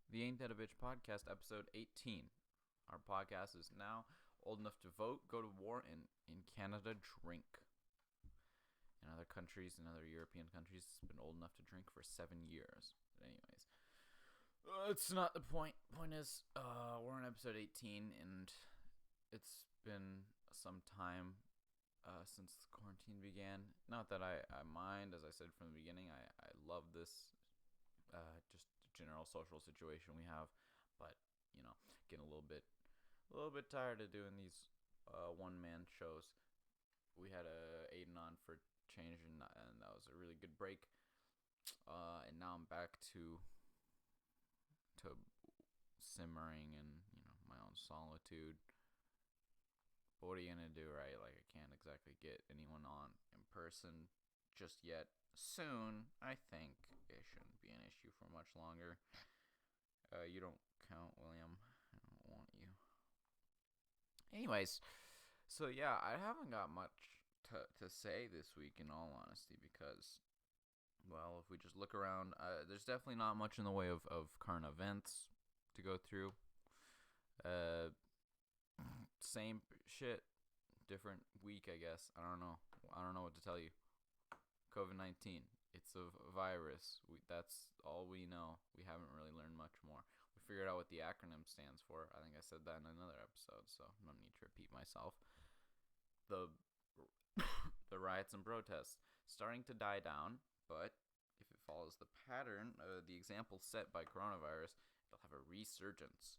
The Ain't That a Bitch podcast, episode 18. Our podcast is now old enough to vote, go to war, and in Canada, drink. In other countries, in other European countries, it's been old enough to drink for 7 years. But anyways, it's not the point. Point is, we're on episode 18, and it's been some time since the quarantine began. Not that I mind, as I said from the beginning, I love this just general social situation we have, but getting a little bit tired of doing these one man shows. We had Aiden on for change, and that was a really good break. And now I'm back to simmering and my own solitude. But what are you gonna do, right? Like, I can't exactly get anyone on in person just yet. Soon, I think it shouldn't be an issue for much longer. You don't count, William. I don't want you. Anyways, so yeah, I haven't got much to say this week, in all honesty, because, well, if we just look around, there's definitely not much in the way of current events to go through. Same shit, different week, I guess. I don't know what to tell you. COVID-19. It's a virus. That's all we know. We haven't really learned much more. We figured out what the acronym stands for. I think I said that in another episode, so no need to repeat myself. The the riots and protests starting to die down, but if it follows the pattern, the example set by coronavirus, it'll have a resurgence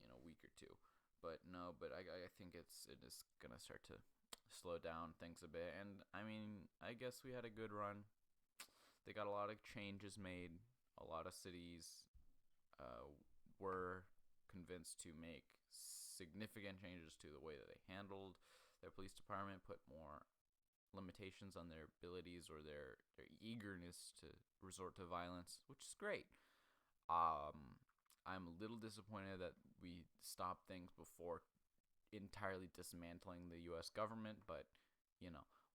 in a week or two. But no, I think it is gonna start to slow down things a bit. And I mean, I guess we had a good run. They got a lot of changes made. A lot of cities were convinced to make significant changes to the way that they handled their police department, put more limitations on their abilities or their eagerness to resort to violence, which is great. I'm a little disappointed that we stopped things before entirely dismantling the U.S. government, but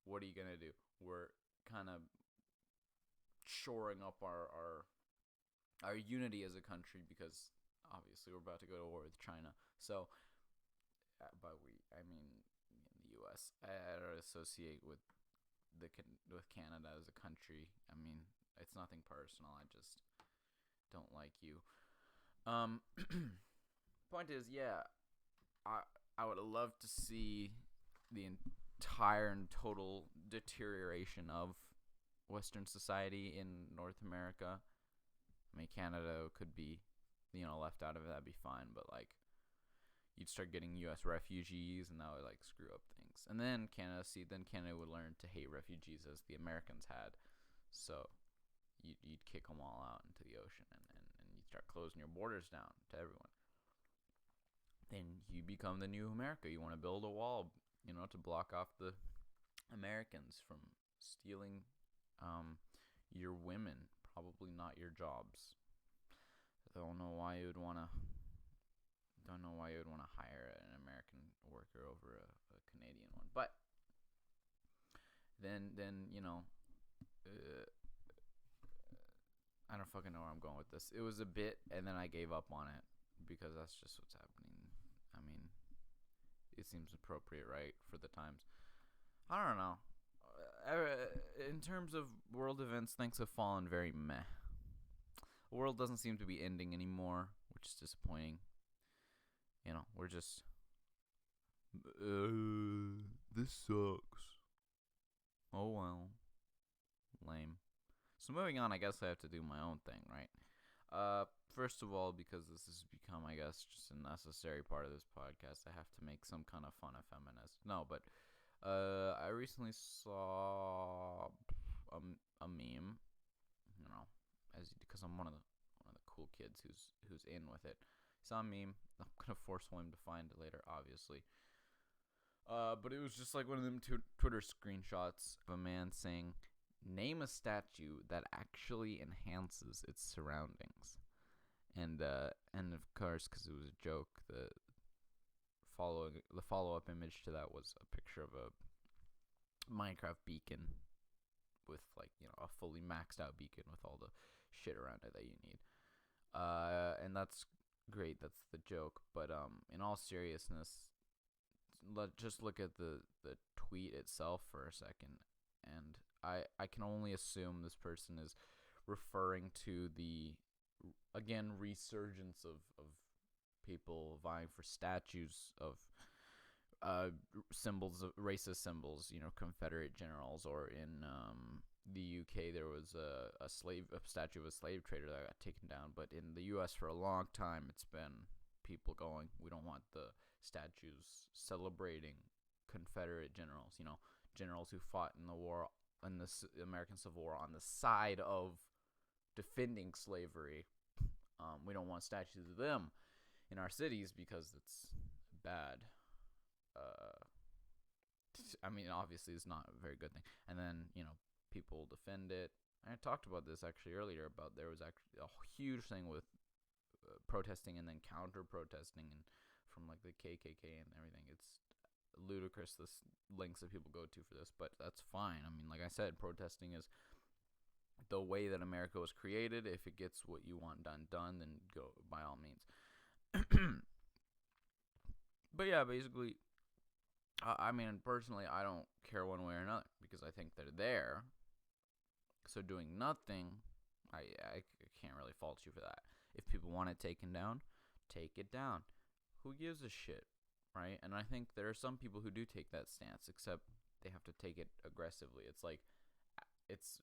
what are you gonna do? We're kind of shoring up our unity as a country, because obviously we're about to go to war with China. So, I mean, in the U.S. I don't associate with Canada as a country. I mean, it's nothing personal. I just don't like you. Point is, yeah, I would love to see the entire and total deterioration of Western society in North America. I mean, Canada could be, left out of it. That'd be fine. But, like, you'd start getting U.S. refugees, and that would, like, screw up things. And then Canada would learn to hate refugees as the Americans had. So you'd kick them all out into the ocean, and you'd start closing your borders down to everyone. Then you become the new America. You want to build a wall, to block off the Americans from stealing your women, probably not your jobs. I don't know why you would want to hire an American worker over a Canadian one. But then I don't fucking know where I'm going with this. It was a bit, and then I gave up on it because that's just what's happening. I mean, it seems appropriate, right, for the times. I don't know. In terms of world events, things have fallen very meh. The world doesn't seem to be ending anymore, which is disappointing. We're just... this sucks. Oh well. Lame. So moving on, I guess I have to do my own thing, right? First of all, because this has become, I guess, just a necessary part of this podcast, I have to make some kind of fun of feminists. No, but I recently saw a meme, because I'm one of the cool kids who's in with it. Saw a meme. I'm gonna force William to find it later, obviously. But it was just like one of them Twitter screenshots of a man saying, "Name a statue that actually enhances its surroundings." And of course, because it was a joke, the follow-up image to that was a picture of a Minecraft beacon with, like, a fully maxed out beacon with all the shit around it that you need. And that's great. That's the joke. But in all seriousness, just look at the tweet itself for a second, and I can only assume this person is referring to the again resurgence of people vying for statues of symbols of racist symbols, Confederate generals, or in the UK there was a statue of a slave trader that got taken down. But in the US for a long time it's been people going, we don't want the statues celebrating Confederate generals, generals who fought in the war, in the American Civil War, on the side of defending slavery. We don't want statues of them in our cities because it's bad. Obviously it's not a very good thing. And then, people defend it. I talked about this actually earlier, about there was actually a huge thing with protesting and then counter protesting, and from like the KKK and everything. It's ludicrous the lengths that people go to for this, but that's fine. Like I said, protesting is the way that America was created. If it gets what you want done, then go by all means. But yeah, basically, personally, I don't care one way or another because I think they're there. So doing nothing, I can't really fault you for that. If people want it taken down, take it down. Who gives a shit, right? And I think there are some people who do take that stance, except they have to take it aggressively. It's like, it's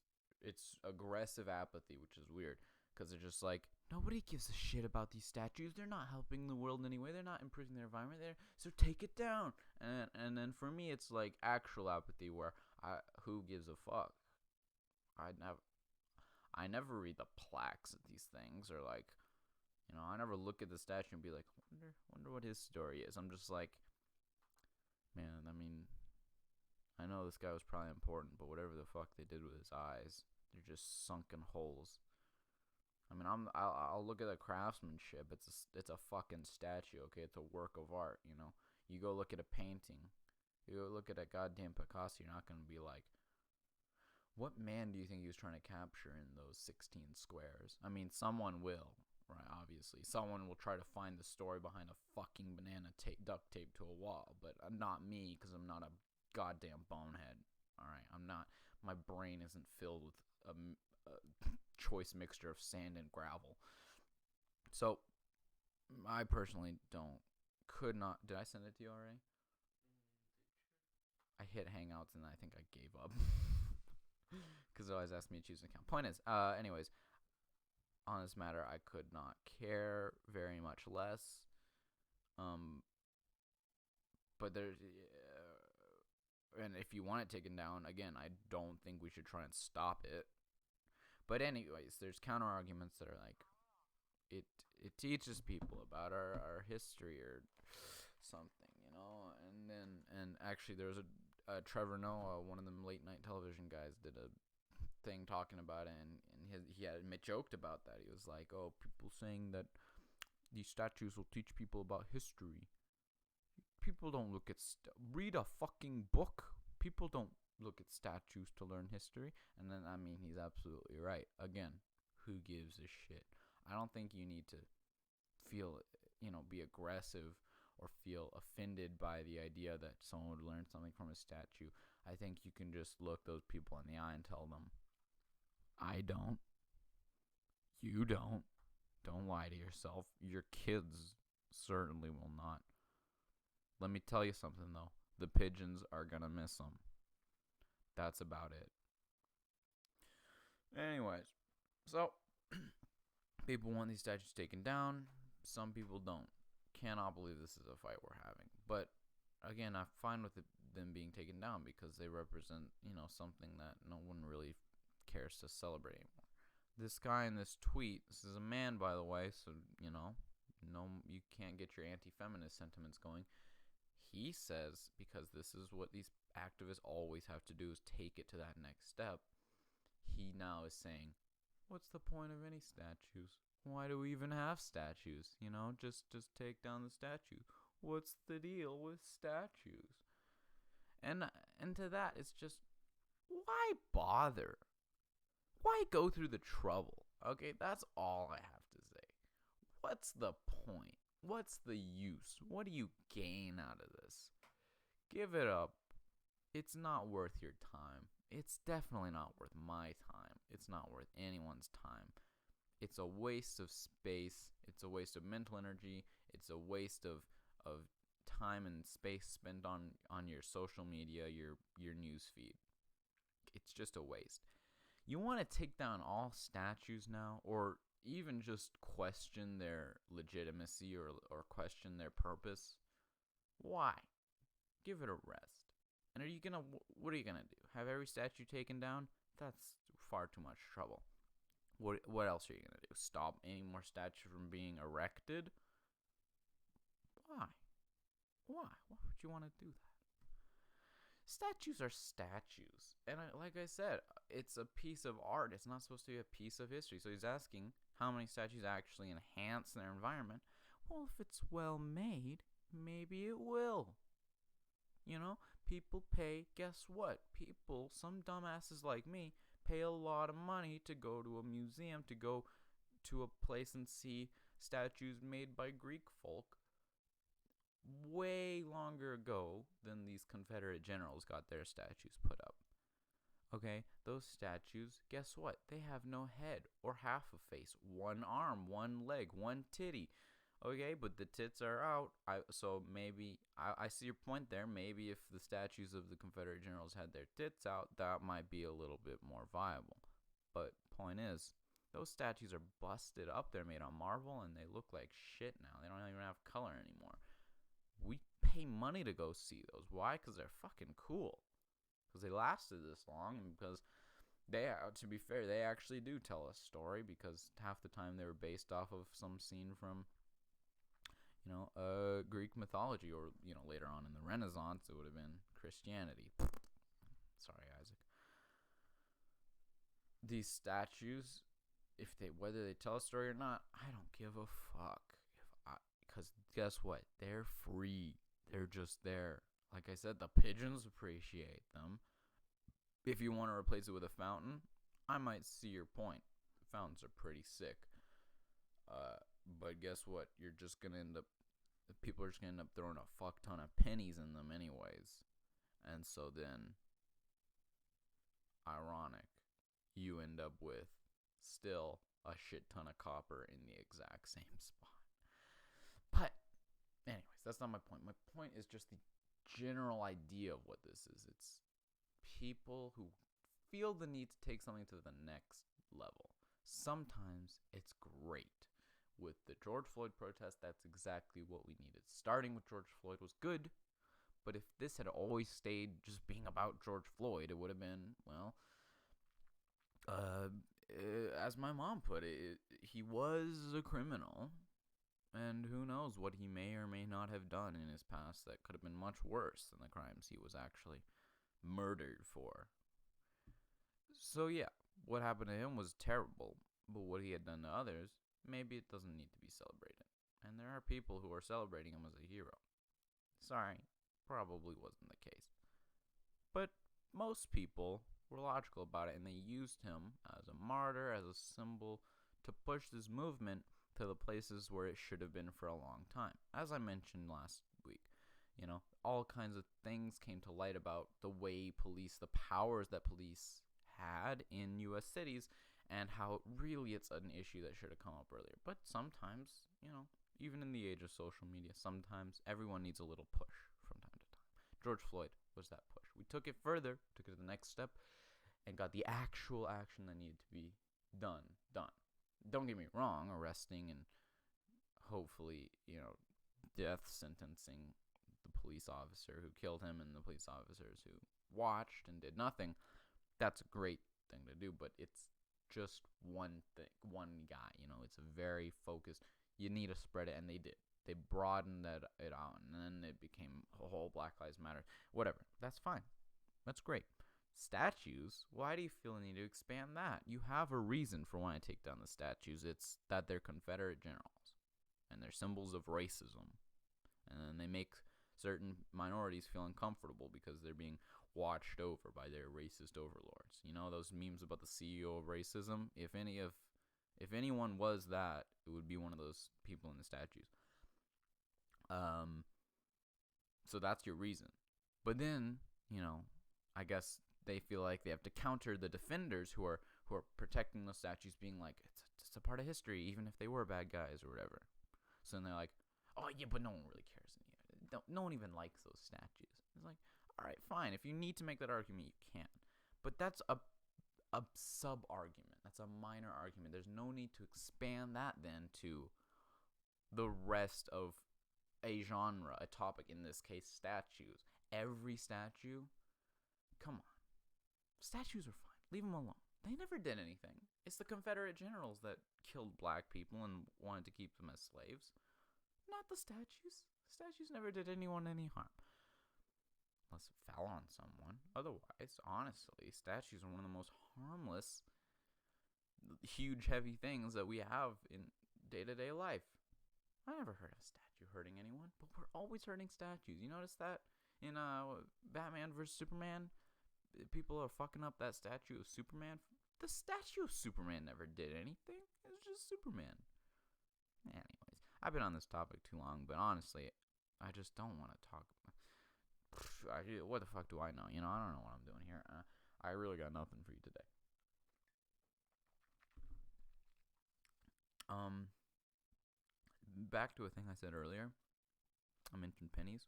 aggressive apathy, which is weird, because they're just like, nobody gives a shit about these statues. They're not helping the world in any way. They're not improving their environment there, so take it down. And then for me, it's like actual apathy, where who gives a fuck? I never read the plaques of these things, or like, I never look at the statue and be like, wonder what his story is. I'm just like, man, I know this guy was probably important, but whatever the fuck they did with his eyes, they're just sunken holes. I'll look at the craftsmanship. It's a fucking statue, okay? It's a work of art, You go look at a painting, you go look at a goddamn Picasso, you're not gonna be like, what man do you think he was trying to capture in those 16 squares? Someone will, right? Obviously, someone will try to find the story behind a fucking banana duct tape to a wall, but not me, because I'm not a goddamn bonehead. All right, I'm not. My brain isn't filled with a choice mixture of sand and gravel. So, I personally could not. Did I send it to you already? I hit Hangouts and I think I gave up. Because it always asks me to choose an account. Point is, anyways, on this matter, I could not care very much less. But there's, and if you want it taken down, again, I don't think we should try and stop it. But anyways, there's counter arguments that are like, it teaches people about our history or something, and actually there was a Trevor Noah, one of them late night television guys, did a thing talking about it, and he had joked about that. He was like, oh, people saying that these statues will teach people about history. People don't look at read a fucking book. People don't look at statues to learn history. And then he's absolutely right. Again, who gives a shit? I don't think you need to feel, be aggressive or feel offended by the idea that someone would learn something from a statue. I think you can just look those people in the eye and tell them, I don't. You don't. Don't lie to yourself. Your kids certainly will not. Let me tell you something, though. The pigeons are going to miss them. That's about it. Anyways, so people want these statues taken down. Some people don't. Cannot believe this is a fight we're having. But again, I'm fine with them being taken down because they represent, something that no one really cares to celebrate anymore. This guy in this tweet, this is a man, by the way, so, no, you can't get your anti-feminist sentiments going. He says, because this is what these activists always have to do, is take it to that next step. He now is saying, what's the point of any statues? Why do we even have statues? Just take down the statue. What's the deal with statues? And to that, it's just, why bother? Why go through the trouble? Okay, that's all I have to say. what's the point? What's the use? What do you gain out of this? Give it up. It's not worth your time. It's definitely not worth my time. It's not worth anyone's time. It's a waste of space. It's a waste of mental energy. It's a waste of time and space spent on your social media, your news feed. It's just a waste. You want to take down all statues now, or even just question their legitimacy or question their purpose? Why? Give it a rest. And what are you gonna do? Have every statue taken down? That's far too much trouble. What else are you gonna do? Stop any more statues from being erected? Why? Why would you want to do that? Statues are statues. And like I said, it's a piece of art. It's not supposed to be a piece of history. So he's asking how many statues actually enhance their environment. Well, if it's well made, maybe it will. You know, people pay, guess what? Some dumbasses like me, pay a lot of money to go to a museum, to go to a place and see statues made by Greek folk way longer ago than these Confederate generals got their statues put up. Okay, those statues, guess what? They have no head or half a face, one arm, one leg, one titty. Okay, but the tits are out. So maybe I see your point there. Maybe if the statues of the Confederate generals had their tits out, that might be a little bit more viable. But point is, those statues are busted up. They're made on marble, and they look like shit now. They don't even have color anymore. We pay money to go see those. Why? Because they're fucking cool. Because they lasted this long, and because to be fair, they actually do tell a story, because half the time they were based off of some scene from, Greek mythology, or, later on in the Renaissance, it would have been Christianity. Sorry, Isaac. These statues, whether they tell a story or not, I don't give a fuck. Because guess what? They're free. They're just there. Like I said, the pigeons appreciate them. If you want to replace it with a fountain, I might see your point. Fountains are pretty sick. But guess what? People are just going to end up throwing a fuck ton of pennies in them anyways. And so then, ironic, you end up with still a shit ton of copper in the exact same spot. But, anyways, that's not my point. My point is just the general idea of what this is. It's people who feel the need to take something to the next level. Sometimes it's great. With the George Floyd protest, that's exactly what we needed. Starting with George Floyd was good, but if this had always stayed just being about George Floyd, it would have been, as my mom put it, he was a criminal. And who knows what he may or may not have done in his past that could have been much worse than the crimes he was actually murdered for. So yeah, what happened to him was terrible, but what he had done to others, maybe it doesn't need to be celebrated. And there are people who are celebrating him as a hero. Sorry, probably wasn't the case. But most people were logical about it, and they used him as a martyr, as a symbol, to push this movement to the places where it should have been for a long time. As I mentioned last week, all kinds of things came to light about the way the powers that police had in U.S. cities, and how really it's an issue that should have come up earlier. But sometimes, even in the age of social media, sometimes everyone needs a little push from time to time. George Floyd was that push. We took it further, took it to the next step, and got the actual action that needed to be done. Don't get me wrong, arresting and hopefully, death sentencing the police officer who killed him and the police officers who watched and did nothing, that's a great thing to do, but it's just one guy, it's a very focused, you need to spread it, and they did. They broadened it out, and then it became a whole Black Lives Matter, whatever. That's fine. That's great. Statues, why do you feel the need to expand that? You have a reason for wanting to take down the statues. It's that they're Confederate generals, and they're symbols of racism, and then they make certain minorities feel uncomfortable because they're being watched over by their racist overlords. Those memes about the CEO of racism? If any of If anyone was that, it would be one of those people in the statues. So that's your reason. But then, I guess they feel like they have to counter the defenders who are protecting those statues, being like, it's a part of history, even if they were bad guys or whatever. So then they're like, oh yeah, but no one really cares. No one even likes those statues. It's like, all right, fine. If you need to make that argument, you can. But that's a sub-argument. That's a minor argument. There's no need to expand that then to the rest of a genre, a topic, in this case, statues. Every statue? Come on. Statues are fine. Leave them alone. They never did anything. It's the Confederate generals that killed black people and wanted to keep them as slaves. Not the statues. Statues never did anyone any harm. Unless it fell on someone. Otherwise, honestly, statues are one of the most harmless, huge, heavy things that we have in day-to-day life. I never heard of a statue hurting anyone, but we're always hurting statues. You notice that in Batman vs. Superman? People are fucking up that statue of Superman. The statue of Superman never did anything. It was just Superman. Anyways, I've been on this topic too long, but honestly, I just don't want to talk. What the fuck do I know? I don't know what I'm doing here. I really got nothing for you today. Back to a thing I said earlier. I mentioned pennies.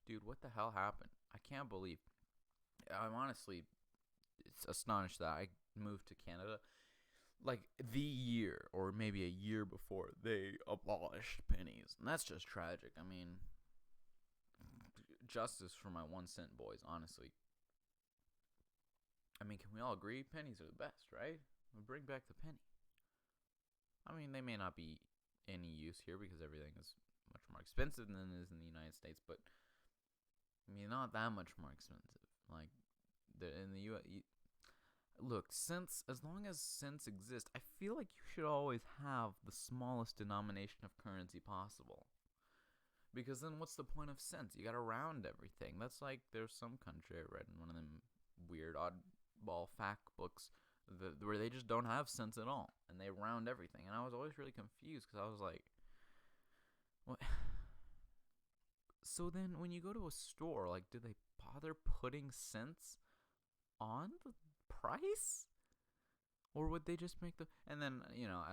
Dude, what the hell happened? I can't believe. I'm honestly astonished that I moved to Canada like the year, or maybe a year before, they abolished pennies. And that's just tragic. I mean, justice for my 1 cent boys, honestly. I mean, can we all agree pennies are the best, right? We'll bring back the penny. I mean, they may not be any use here because everything is much more expensive than it is in the United States, but I mean, not that much more expensive. Like, in the U.S., look, as long as cents exist, I feel like you should always have the smallest denomination of currency possible. Because then what's the point of cents? You gotta round everything. That's like, there's some country I read in one of them weird oddball fact books where they just don't have cents at all, and they round everything. And I was always really confused because I was like, what? So then when you go to a store, like, do they bother putting cents on the price? Or would they just make and then,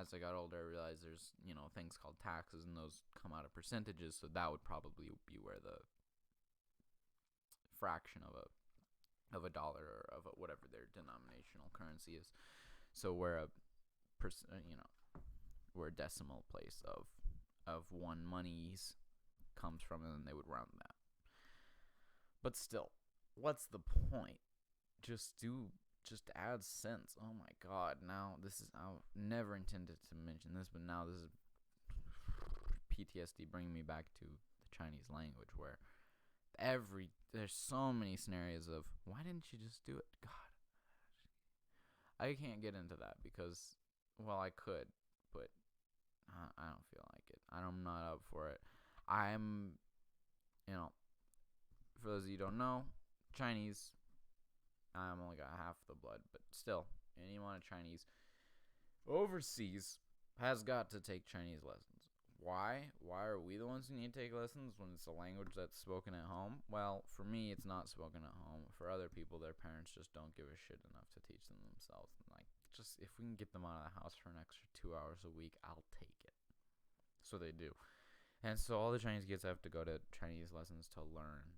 as I got older, I realized there's, things called taxes, and those come out of percentages, so that would probably be where the fraction of a dollar, or of whatever their denominational currency is. So where where a decimal place of one monies comes from, and then they would round that. But still, what's the point? Just add cents. Oh my god. Now I never intended to mention this, but now this is PTSD bringing me back to the Chinese language, where there's so many scenarios of, why didn't you just do it? God. I can't get into that because, well, I could, but I don't feel like it. I'm not up for it. I'm, for those of you who don't know, Chinese, I'm only got half the blood, but still, anyone of Chinese overseas has got to take Chinese lessons. Why? Why are we the ones who need to take lessons when it's a language that's spoken at home? Well, for me, it's not spoken at home. For other people, their parents just don't give a shit enough to teach them themselves. Like, just, if we can get them out of the house for an extra 2 hours a week, I'll take it. So they do. And so all the Chinese kids have to go to Chinese lessons to learn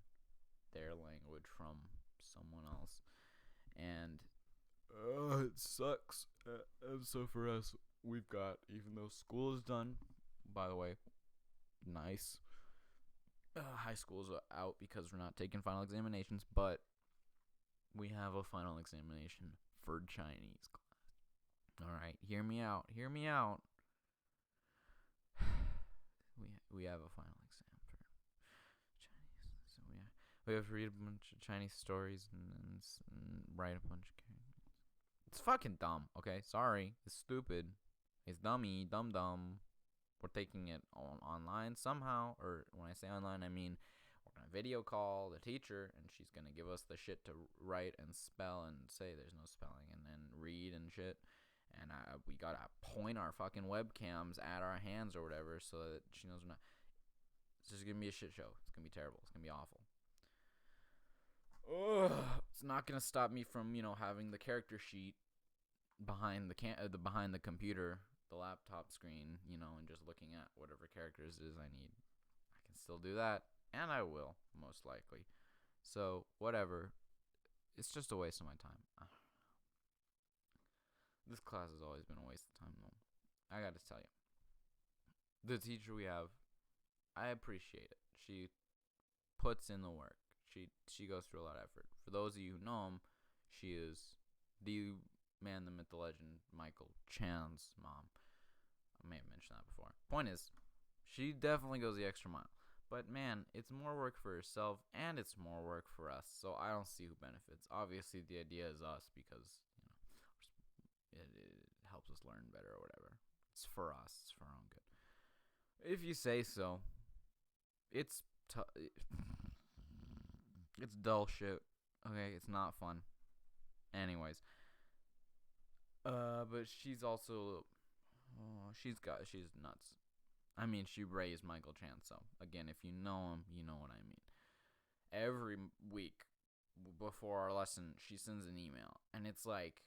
their language from someone else. And it sucks. And so for us, we've got, even though school is done, by the way, nice. High school's out because we're not taking final examinations, but we have a final examination for Chinese class. All right, hear me out. Hear me out. We have a final exam for Chinese, so we have to read a bunch of Chinese stories and write a bunch of characters. It's fucking dumb. Okay, sorry, it's stupid. It's dummy, dumb. We're taking it online somehow, or when I say online, I mean we're gonna video call the teacher, and she's gonna give us the shit to write and spell and say there's no spelling, and then read and shit. and we gotta point our fucking webcams at our hands or whatever so that she knows we're not. It's just gonna be a shit show. It's gonna be terrible. It's gonna be awful. Ugh. It's not gonna stop me from having the character sheet behind the computer, the laptop screen, and just looking at whatever characters it is I need. I can still do that, and I will most likely. So whatever. It's just a waste of my time. This class has always been a waste of time, though. I gotta tell you, the teacher we have, I appreciate it. She puts in the work. She goes through a lot of effort. For those of you who know him, she is the man, the myth, the legend, Michael Chan's mom. I may have mentioned that before. Point is, she definitely goes the extra mile. But man, it's more work for herself and it's more work for us. So I don't see who benefits. Obviously, the idea is us because it helps us learn better or whatever. It's for us. It's for our own good. If you say so. It's it's dull shit. Okay, it's not fun. Anyways, but she's also she's nuts. I mean, she raised Michael Chan, so again, if you know him, you know what I mean. Every week before our lesson, she sends an email, and it's like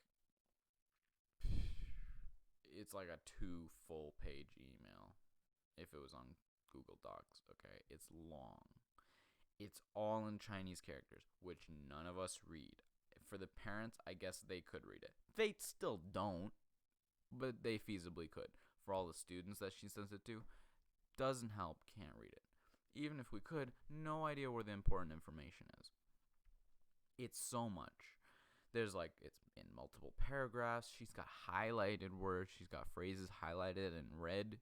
a 2 full-page email if it was on Google Docs, okay? It's long. It's all in Chinese characters, which none of us read. For the parents, I guess they could read it. They still don't, but they feasibly could. For all the students that she sends it to, doesn't help, can't read it. Even if we could, no idea where the important information is. It's so much. There's it's in multiple paragraphs. She's got highlighted words. She's got phrases highlighted in red.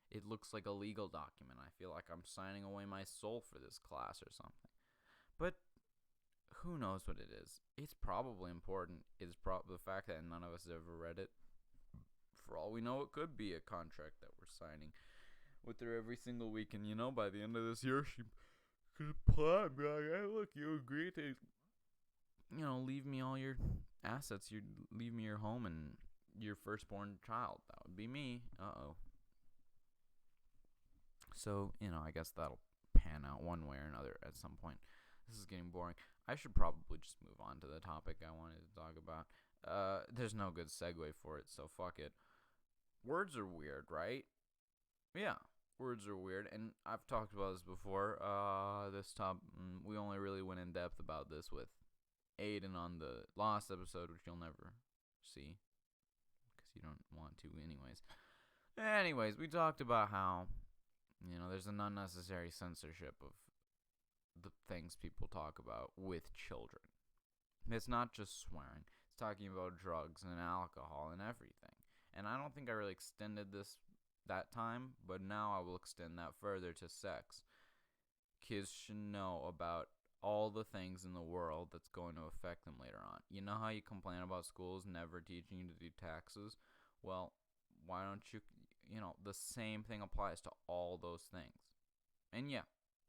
It looks like a legal document. I feel like I'm signing away my soul for this class or something. But who knows what it is? It's probably important. It's the fact that none of us have ever read it. For all we know, it could be a contract that we're signing with her every single week. And, by the end of this year, she could apply and be like, hey, look, you agree to, leave me all your assets. You leave me your home and your firstborn child. That would be me. Uh-oh. So, I guess that'll pan out one way or another at some point. This is getting boring. I should probably just move on to the topic I wanted to talk about. There's no good segue for it, so fuck it. Words are weird, right? Yeah, words are weird, and I've talked about this before. We only really went in depth about this with Aiden on the last episode, which you'll never see, because you don't want to anyways. We talked about how, there's an unnecessary censorship of the things people talk about with children. It's not just swearing. It's talking about drugs and alcohol and everything. And I don't think I really extended that time, but now I will extend that further to sex. Kids should know about all the things in the world that's going to affect them later on. You know how you complain about schools never teaching you to do taxes? Well, why don't you, the same thing applies to all those things. And yeah,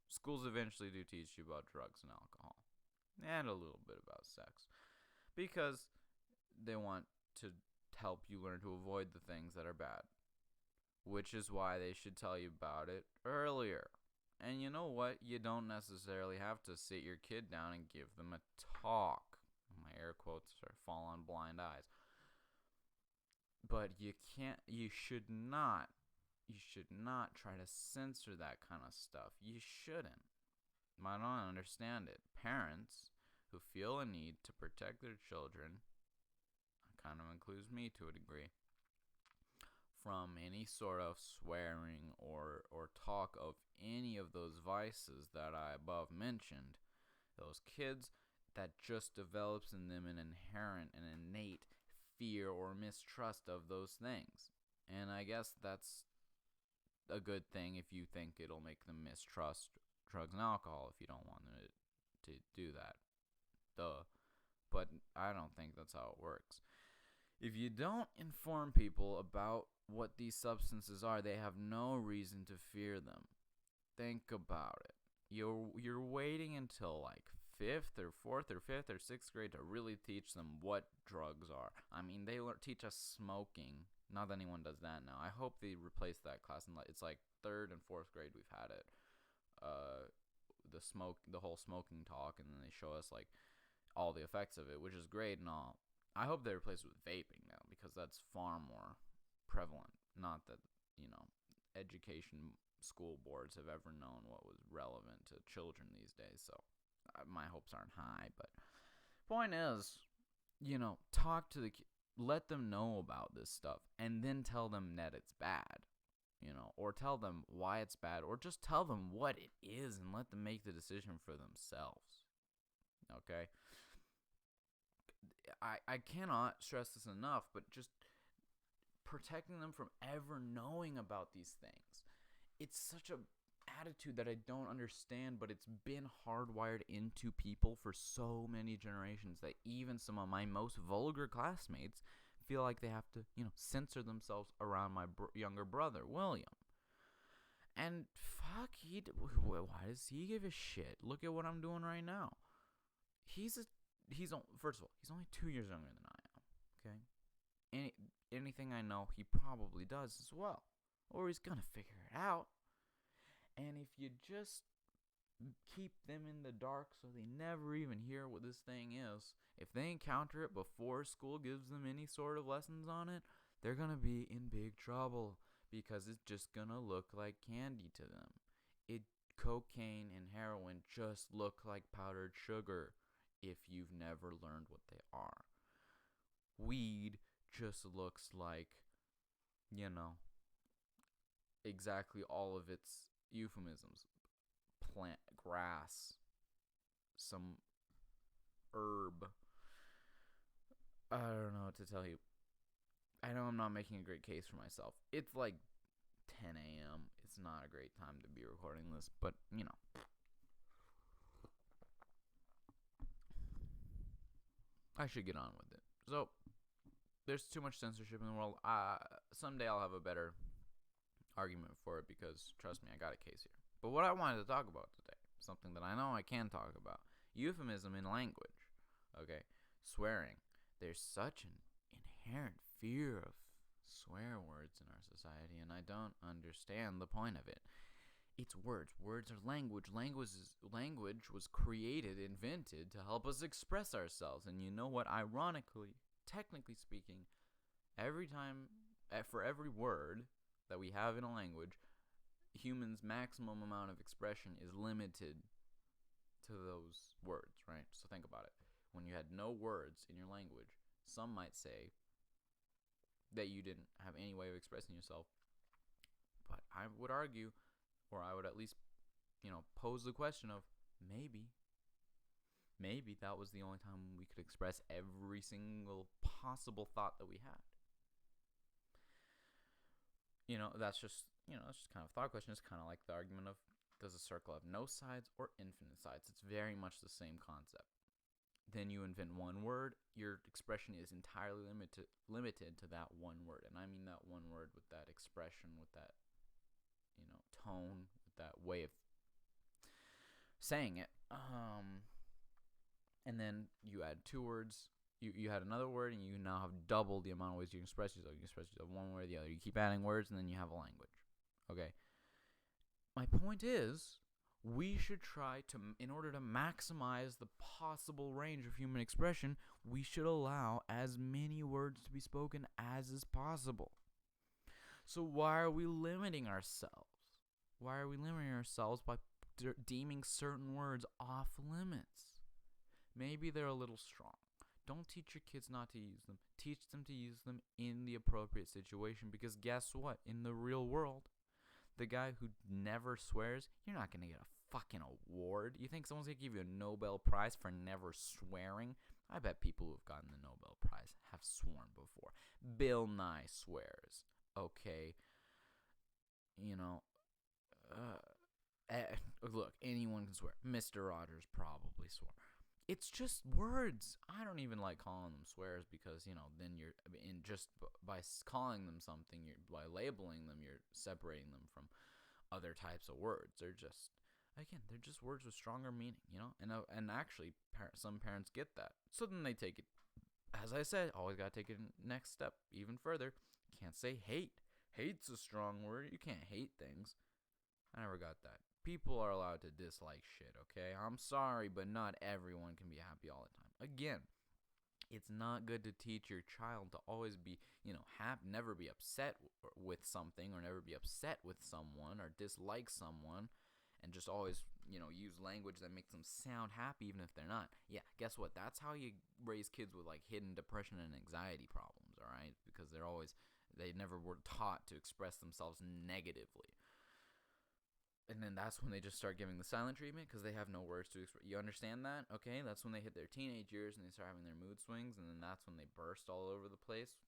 schools eventually do teach you about drugs and alcohol. And a little bit about sex. Because they want to help you learn to avoid the things that are bad. Which is why they should tell you about it earlier. And you know what? You don't necessarily have to sit your kid down and give them a talk. My air quotes fall on blind eyes. But you should not try to censor that kind of stuff. You shouldn't. I don't understand it. Parents who feel a need to protect their children, kind of includes me to a degree, from any sort of swearing or talk of any of those vices that I above mentioned, those kids, that just develops in them an inherent and innate fear or mistrust of those things. And I guess that's a good thing if you think it'll make them mistrust drugs and alcohol if you don't want them to do that. Duh. But I don't think that's how it works. If you don't inform people about what these substances are, they have no reason to fear them. Think about it. You're waiting until fifth or fourth or fifth or sixth grade to really teach them what drugs are. I mean, they teach us smoking. Not that anyone does that now. I hope they replace that class. It's like third and fourth grade we've had it. The whole smoking talk, and then they show us like all the effects of it, which is great and all. I hope they replace it with vaping now, because that's far more prevalent. Not that, education school boards have ever known what was relevant to children these days, so my hopes aren't high. But point is, talk to the let them know about this stuff, and then tell them that it's bad, or tell them why it's bad, or just tell them what it is and let them make the decision for themselves. Okay? I cannot stress this enough, but just protecting them from ever knowing about these things. It's such a attitude that I don't understand, but it's been hardwired into people for so many generations that even some of my most vulgar classmates feel like they have to, censor themselves around my younger brother, William. And fuck, why does he give a shit? Look at what I'm doing right now. First of all, he's only 2 years younger than I am, okay? Anything I know, he probably does as well. Or he's gonna figure it out. And if you just keep them in the dark so they never even hear what this thing is, if they encounter it before school gives them any sort of lessons on it, they're gonna be in big trouble, because it's just gonna look like candy to them. Cocaine and heroin just look like powdered sugar if you've never learned what they are. Weed just looks like, exactly all of its euphemisms. Plant, grass, some herb. I don't know what to tell you. I know I'm not making a great case for myself. It's like 10 a.m. It's not a great time to be recording this, but, I should get on with it. So, there's too much censorship in the world. Someday I'll have a better argument for it, because, trust me, I got a case here. But what I wanted to talk about today, something that I know I can talk about, euphemism in language, okay? Swearing. There's such an inherent fear of swear words in our society, and I don't understand the point of it. It's words. Words are language. Language was created, invented to help us express ourselves. And you know what? Ironically, technically speaking, for every word that we have in a language, humans' maximum amount of expression is limited to those words, right? So think about it. When you had no words in your language, some might say that you didn't have any way of expressing yourself. But I would argue, or I would at least, pose the question of maybe that was the only time we could express every single possible thought that we had. That's just kind of a thought question. It's kind of like the argument of, does a circle have no sides or infinite sides? It's very much the same concept. Then you invent one word, your expression is entirely limited to that one word. And I mean that one word with that expression, with that, tone, with that way of saying it. And then you add two words. You had another word, and you now have double the amount of ways you can express yourself. You can express yourself one way or the other. You keep adding words, and then you have a language. Okay. My point is, we should try to, in order to maximize the possible range of human expression, we should allow as many words to be spoken as is possible. So why are we limiting ourselves? Why are we limiting ourselves by deeming certain words off limits? Maybe they're a little strong. Don't teach your kids not to use them. Teach them to use them in the appropriate situation, because guess what? In the real world, the guy who never swears, you're not going to get a fucking award. You think someone's going to give you a Nobel Prize for never swearing? I bet people who have gotten the Nobel Prize have sworn before. Bill Nye swears. Okay. Look, anyone can swear. Mr. Rogers probably swore. It's just words. I don't even like calling them swears, because, then you're, just by calling them something, by labeling them, you're separating them from other types of words. They're just Again, they're just words with stronger meaning, and actually, some parents get that. So then they take it. As I said, always gotta take it next step even further. Can't say hate. Hate's a strong word. You can't hate things. I never got that. People are allowed to dislike shit, okay? I'm sorry, but not everyone can be happy all the time. Again, it's not good to teach your child to always be, never be upset with something, or never be upset with someone, or dislike someone, and just always, use language that makes them sound happy even if they're not. Yeah, guess what? That's how you raise kids with, like, hidden depression and anxiety problems, all right? Because they never were taught to express themselves negatively. And then that's when they just start giving the silent treatment because they have no words to express. You understand that? Okay, that's when they hit their teenage years and they start having their mood swings, and then that's when they burst all over the place.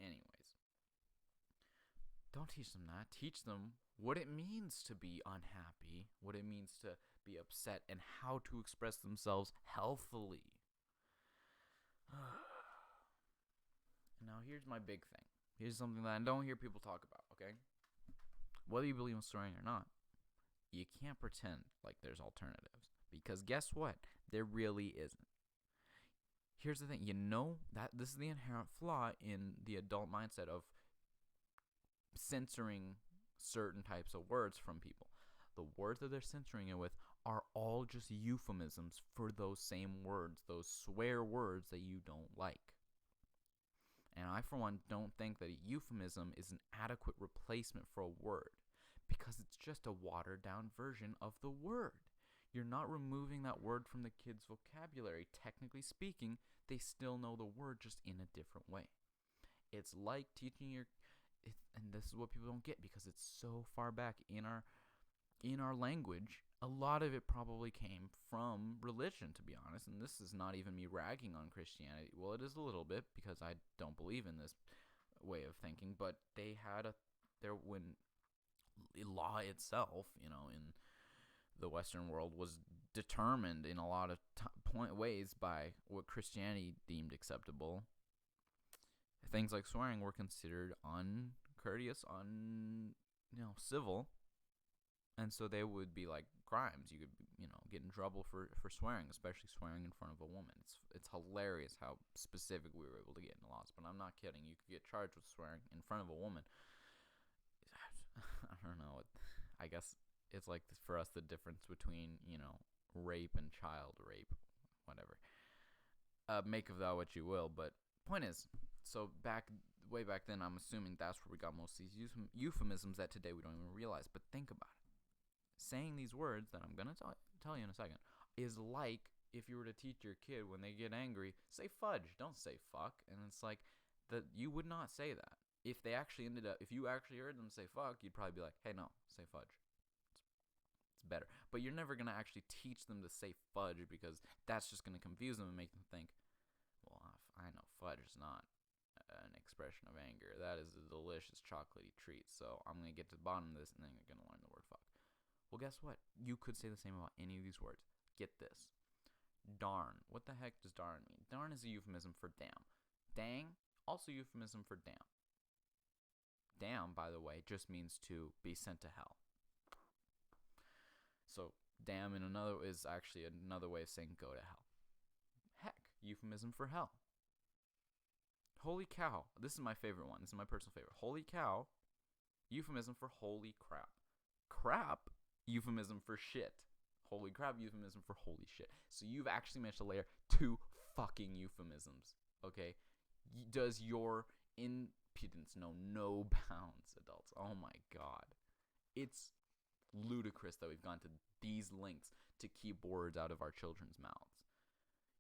Anyways, don't teach them that. Teach them what it means to be unhappy, what it means to be upset, and how to express themselves healthily. Now, here's my big thing. Here's something that I don't hear people talk about, okay? Whether you believe in swearing or not, you can't pretend like there's alternatives. Because guess what? There really isn't. Here's the thing. You know that this is the inherent flaw in the adult mindset of censoring certain types of words from people. The words that they're censoring it with are all just euphemisms for those same words, those swear words that you don't like. And I, for one, don't think that a euphemism is an adequate replacement for a word, because it's just a watered-down version of the word. You're not removing that word from the kid's vocabulary. Technically speaking, they still know the word, just in a different way. It's like teaching and this is what people don't get because it's so far back in our language. A lot of it probably came from religion, to be honest, and this is not even me ragging on Christianity. Well, it is a little bit because I don't believe in this way of thinking, but they had when law itself, in the Western world was determined in a lot of ways by what Christianity deemed acceptable. Things like swearing were considered uncourteous, civil, and so they would be like crimes. You could, get in trouble for swearing, especially swearing in front of a woman. It's hilarious how specific we were able to get in the laws, but I'm not kidding. You could get charged with swearing in front of a woman. I don't know. I guess it's like, for us, the difference between, rape and child rape, whatever. Make of that what you will, but point is, so way back then, I'm assuming that's where we got most of these euphemisms that today we don't even realize. But think about it. Saying these words that I'm going to tell you in a second is like if you were to teach your kid when they get angry, say fudge, don't say fuck. And it's like that you would not say that. If you actually heard them say fuck, you'd probably be like, hey, no, say fudge. It's better. But you're never going to actually teach them to say fudge, because that's just going to confuse them and make them think, well, I know fudge is not an expression of anger. That is a delicious chocolatey treat. So I'm going to get to the bottom of this, and then you're going to learn the word fuck. Well, guess what? You could say the same about any of these words. Get this. Darn. What the heck does darn mean? Darn is a euphemism for damn. Dang, also euphemism for damn. Damn, by the way, just means to be sent to hell. So, damn is actually another way of saying go to hell. Heck, euphemism for hell. Holy cow. This is my favorite one. This is my personal favorite. Holy cow, euphemism for holy crap. Crap, euphemism for shit. Holy crap, euphemism for holy shit. So you've actually managed to layer 2 fucking euphemisms, okay? Does your impudence know no bounds, adults? Oh my god. It's ludicrous that we've gone to these lengths to keep words out of our children's mouths.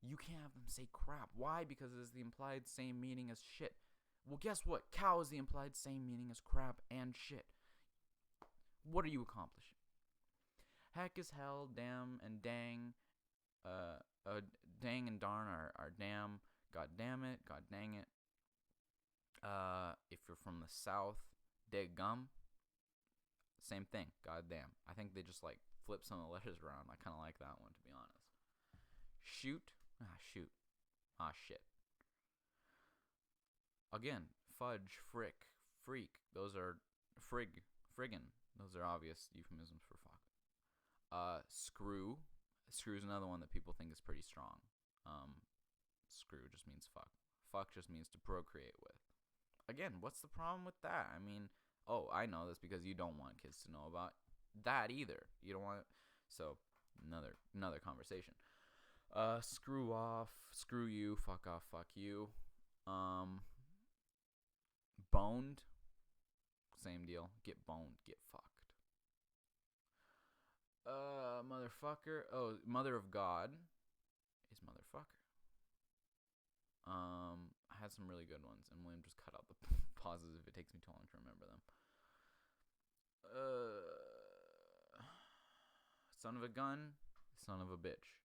You can't have them say crap. Why? Because it is the implied same meaning as shit. Well, guess what? Cow is the implied same meaning as crap and shit. What are you accomplishing? Heck is hell, damn, and dang. Dang and darn are damn. God damn it. God dang it. If you're from the south, degum. Same thing. God damn. I think they just flip some of the letters around. I kind of like that one, to be honest. Shoot. Shoot. Shit. Again, fudge, frick, freak. Those are friggin'. Those are obvious euphemisms for fuck. Screw. Screw is another one that people think is pretty strong. Screw just means fuck. Fuck just means to procreate with. Again, what's the problem with that? I mean, I know this because you don't want kids to know about that either. You don't want. So another conversation. Screw off, screw you, fuck off, fuck you. Boned, same deal. Get boned, get fucked. Motherfucker. Oh, mother of God is motherfucker. I had some really good ones, and William just cut out the pauses if it takes me too long to remember them. Son of a gun, son of a bitch.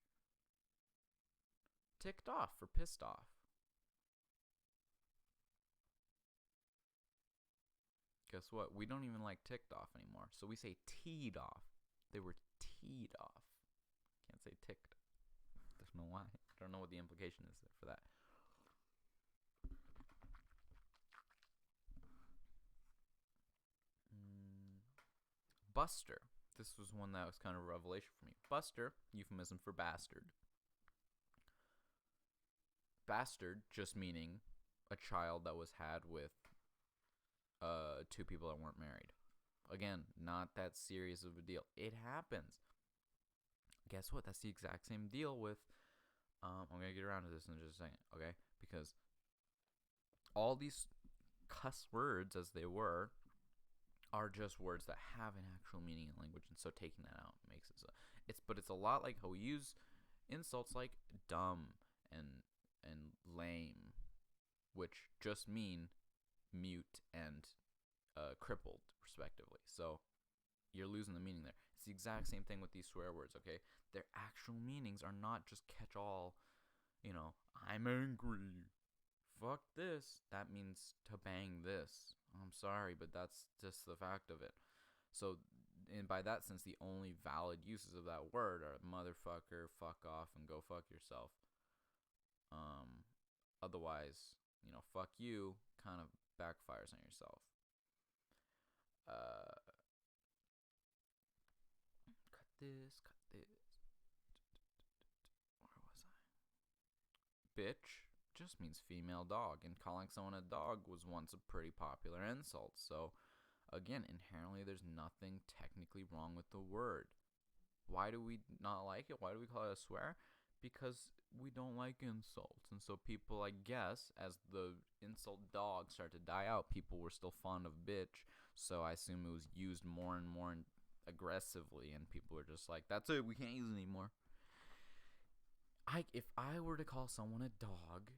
Ticked off for pissed off. Guess what? We don't even like ticked off anymore, so we say teed off. They were teed off. Can't say ticked. There's no why. I don't know what the implication is for that. Buster. This was one that was kind of a revelation for me. Buster, euphemism for bastard. Bastard just meaning a child that was had with two people that weren't married. Again, not that serious of a deal. It happens. Guess what? That's the exact same deal with I'm going to get around to this in just a second, okay? Because all these cuss words, as they were, are just words that have an actual meaning in language, and so taking that out makes it so. It's a lot like how we use insults like dumb and lame, which just mean mute and crippled, respectively. So you're losing the meaning there. It's the exact same thing with these swear words, okay? Their actual meanings are not just catch-all, I'm angry, fuck this. That means to bang this. I'm sorry, but that's just the fact of it. So, and by that sense, the only valid uses of that word are motherfucker, fuck off, and go fuck yourself. Otherwise, fuck you kind of backfires on yourself. Cut this. Where was I? Bitch just means female dog, and calling someone a dog was once a pretty popular insult. So, again, inherently, there's nothing technically wrong with the word. Why do we not like it? Why do we call it a swear? Because we don't like insults. And so people, I guess, as the insult dog started to die out, people were still fond of bitch. So I assume it was used more and more aggressively, and people were just like, that's it, we can't use it anymore. If I were to call someone a dog,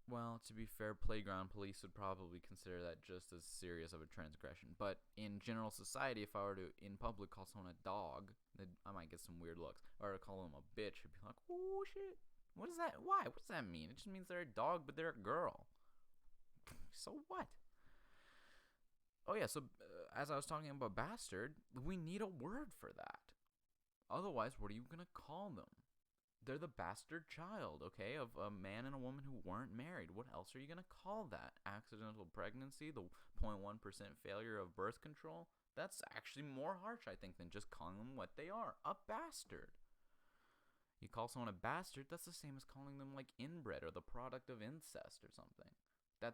well, to be fair, playground police would probably consider that just as serious of a transgression. But in general society, if I were to, in public, call someone a dog, I might get some weird looks. Or to call them a bitch, I'd be like, oh, shit. What is that? Why? What does that mean? It just means they're a dog, but they're a girl. So what? Oh, yeah, so as I was talking about bastard, we need a word for that. Otherwise, what are you going to call them? They're the bastard child, okay, of a man and a woman who weren't married. What else are you going to call that? Accidental pregnancy, the 0.1% failure of birth control? That's actually more harsh, I think, than just calling them what they are, a bastard. You call someone a bastard, that's the same as calling them, like, inbred or the product of incest or something.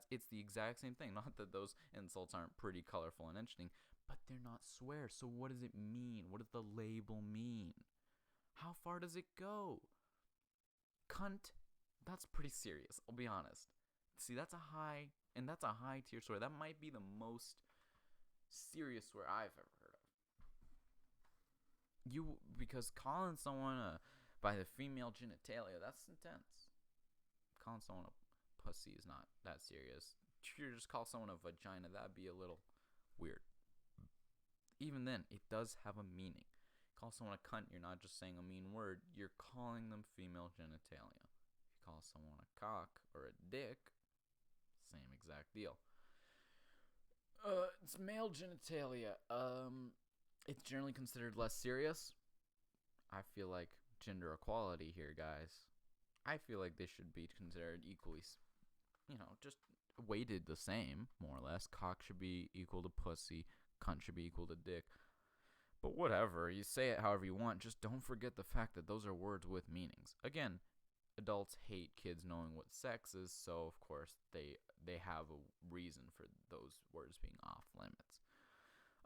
It's the exact same thing. Not that those insults aren't pretty colorful and interesting, but they're not swears. So what does it mean? What does the label mean? How far does it go? Cunt, that's pretty serious, I'll be honest. See, that's a high tier swear. That might be the most serious swear I've ever heard of. Because calling someone by the female genitalia, that's intense. Calling someone a pussy is not that serious. If you just call someone a vagina, that'd be a little weird. Even then, it does have a meaning. Call someone a cunt, you're not just saying a mean word, you're calling them female genitalia. If you call someone a cock or a dick, same exact deal. It's male genitalia. It's generally considered less serious. I feel like gender equality here, guys. I feel like they should be considered equally, just weighted the same, more or less. Cock should be equal to pussy, cunt should be equal to dick. But whatever, you say it however you want. Just don't forget the fact that those are words with meanings. Again, adults hate kids knowing what sex is, so of course they have a reason for those words being off limits.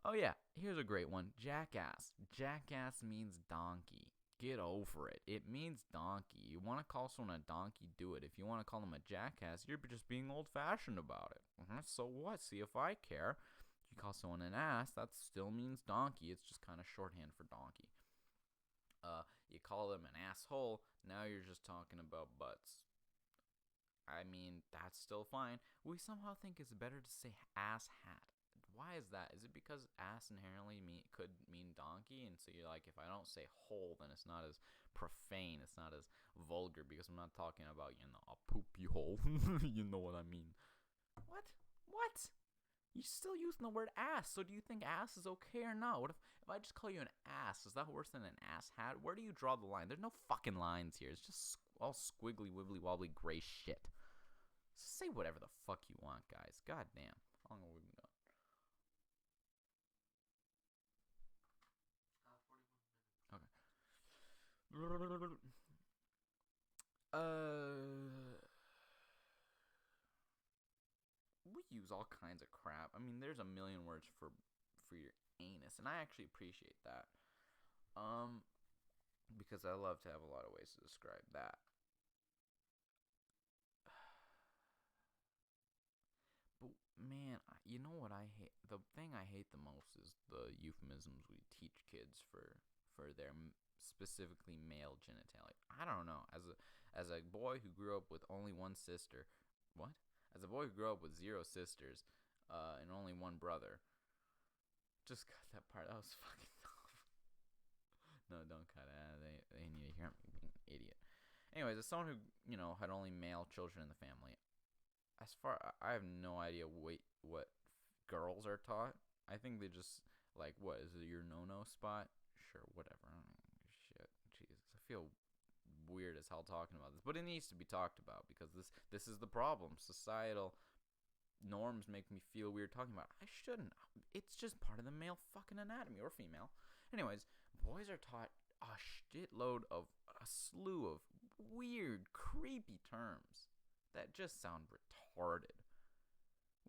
Oh yeah, here's a great one. Jackass. Jackass means donkey. Get over it. It means donkey. You want to call someone a donkey, do it. If you want to call them a jackass, you're just being old-fashioned about it. So what? See if I care. If you call someone an ass, that still means donkey. It's just kind of shorthand for donkey. You call them an asshole, now you're just talking about butts. I mean, that's still fine. We somehow think it's better to say ass hat. Why is that? Is it because ass inherently could mean donkey? And so you're like, if I don't say hole, then it's not as profane. It's not as vulgar because I'm not talking about, a poopy hole. You know what I mean. What? What? You're still using the word ass. So do you think ass is okay or not? What if I just call you an ass? Is that worse than an ass hat? Where do you draw the line? There's no fucking lines here. It's just all squiggly, wibbly, wobbly, gray shit. So say whatever the fuck you want, guys. God damn. How long have we been going? 41 minutes. We use all kinds of crap. I mean, there's a million words for your anus, and I actually appreciate that. Because I love to have a lot of ways to describe that. But man, you know what I hate? The thing I hate the most is the euphemisms we teach kids for their specifically male genitalia. I don't know. As a boy who grew up with only one sister, what? As a boy who grew up with 0 sisters, and only one brother. Just cut that part. That was fucking dumb. No, don't cut it. They need to hear me being an idiot. Anyways, as someone who had only male children in the family, I have no idea what girls are taught. I think they just what is it, your no spot? Sure, whatever. I don't know. Shit, Jesus, I feel weird as hell talking about this, but it needs to be talked about because this is the problem. Societal norms make me feel weird talking about it. I shouldn't. It's just part of the male fucking anatomy, or female. Anyways, boys are taught a slew of weird, creepy terms that just sound retarded.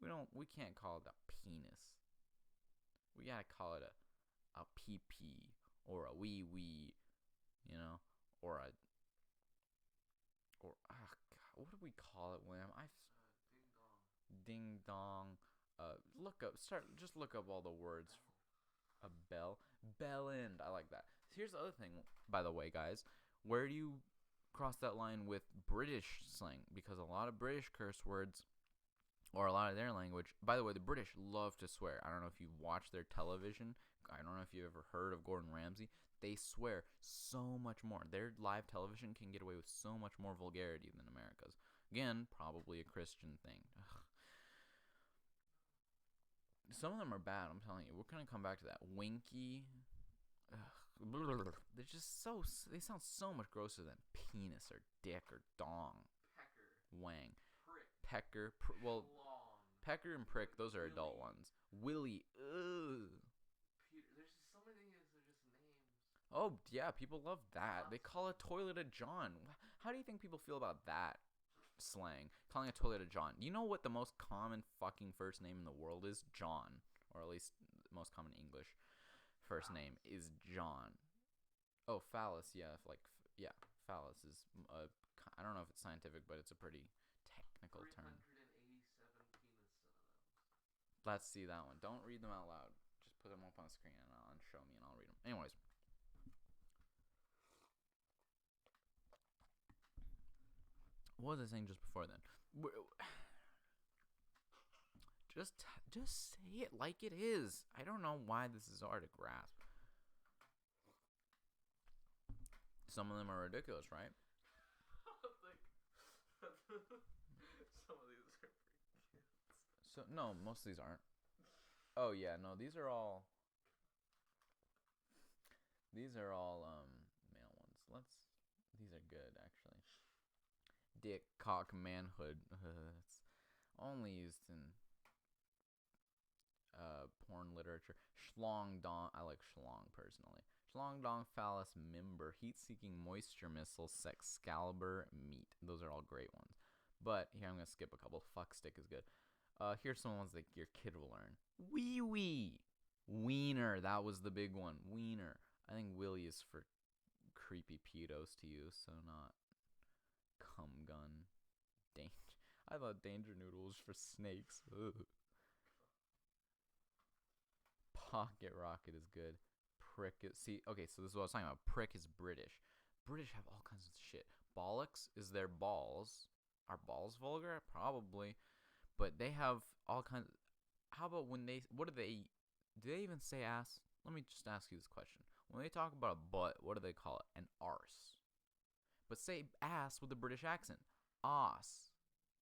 We can't call it a penis. We gotta call it a pee-pee or a wee-wee, or God, what do we call it, William? Ding dong. Just look up all the words. A bell end. I like that. Here's the other thing, by the way, guys. Where do you cross that line with British slang? Because a lot of British curse words, or a lot of their language. By the way, the British love to swear. I don't know if you've watched their television. I don't know if you've ever heard of Gordon Ramsay. They swear so much more. Their live television can get away with so much more vulgarity than America's. Again, probably a Christian thing. Ugh. Some of them are bad, I'm telling you. We're going to come back to that. Winky. Ugh. They're just they sound so much grosser than penis or dick or dong. Pecker. Wang. Prick. Pecker. Well, pecker and prick, those are adult ones. Willy. Ugh. There's just so many things that are just names. Oh, yeah, people love that. They call a toilet a John. How do you think people feel about that slang? Calling a toilet a John. You know what the most common fucking first name in the world is? John. Or at least the most common English first name is John. Oh, phallus, yeah. Phallus is, I don't know if it's scientific, but it's a pretty technical term. 387 penis synonyms. Let's see that one. Don't read them out loud. Just put them up on the screen and show me and I'll read them. Anyways. What was I saying just before then? Just say it like it is. I don't know why this is hard to grasp. Some of them are ridiculous, right? Some of these are for kids. So no, most of these aren't. Oh yeah, no, these are all male ones. These are good actually. Dick, cock, manhood. It's only used in porn literature. Schlong dong. I like schlong personally. Schlong dong phallus member heat-seeking moisture missile Excalibur meat. Those are all great ones. But here I'm gonna skip a couple. Fuck stick is good. Here's some ones that your kid will learn. Wee wee. Wiener. That was the big one. Wiener. I think Willie is for creepy pedos to use, so not cum gun. I thought danger noodle was for snakes. Ugh. Pocket rocket is good. Prick is, see, okay, so this is what I was talking about. Prick is British. British have all kinds of shit. Bollocks is their balls. Are balls vulgar? Probably. But they have all kinds of, how about when they, what do they even say ass? Let me just ask you this question. When they talk about a butt, what do they call it? An arse. But say ass with a British accent. Ass.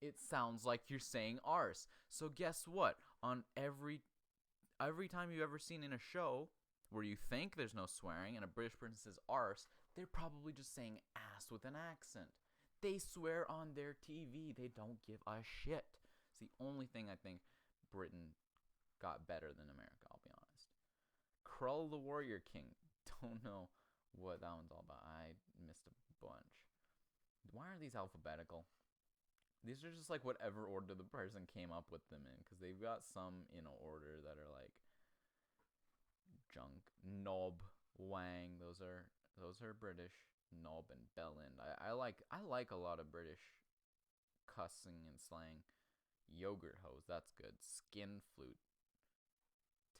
It sounds like you're saying arse. So guess what? On every time you've ever seen in a show where you think there's no swearing and a British person says arse, they're probably just saying ass with an accent. They swear on their TV. They don't give a shit. It's the only thing I think Britain got better than America, I'll be honest. Krull the Warrior King. Don't know what that one's all about. I missed a bunch. Why are these alphabetical? These are just like whatever order the person came up with them in, because they've got some in order that are like junk. Knob, Wang, those are British. Knob and Bellend. I like a lot of British cussing and slang. Yogurt hose, that's good. Skin flute,